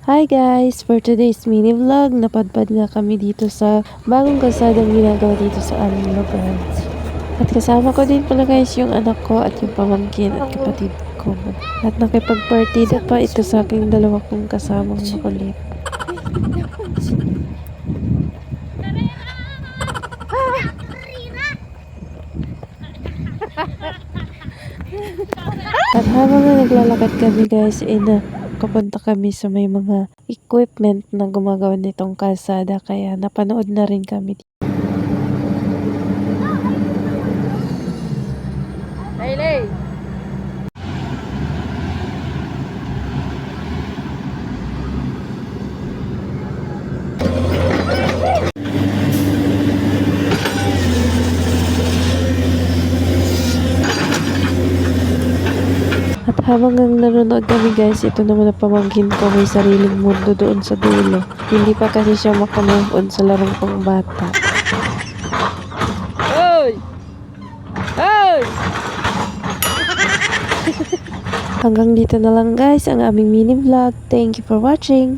Hi guys! For today's mini vlog, napadpad nga kami dito sa bagong kalsadang ginagawa dito sa aming lugar. At kasama ko din pala guys yung anak ko at yung pamangkin at kapatid ko. At nakipagpartida pa ito sa aking dalawa kong kasamang makulit. At habang naglalakad kami guys, kapunta kami sa may mga equipment na gumagawa nitong kalsada, kaya napanood na rin kami. Laylay! At habang nanonood kami guys, ito naman ang pamangkin ko, may sariling mundo doon sa dulo. Hindi pa kasi siya makamove on sa larong pang bata. Hoy! Hoy! Hanggang dito na lang guys ang aming mini vlog. Thank you for watching!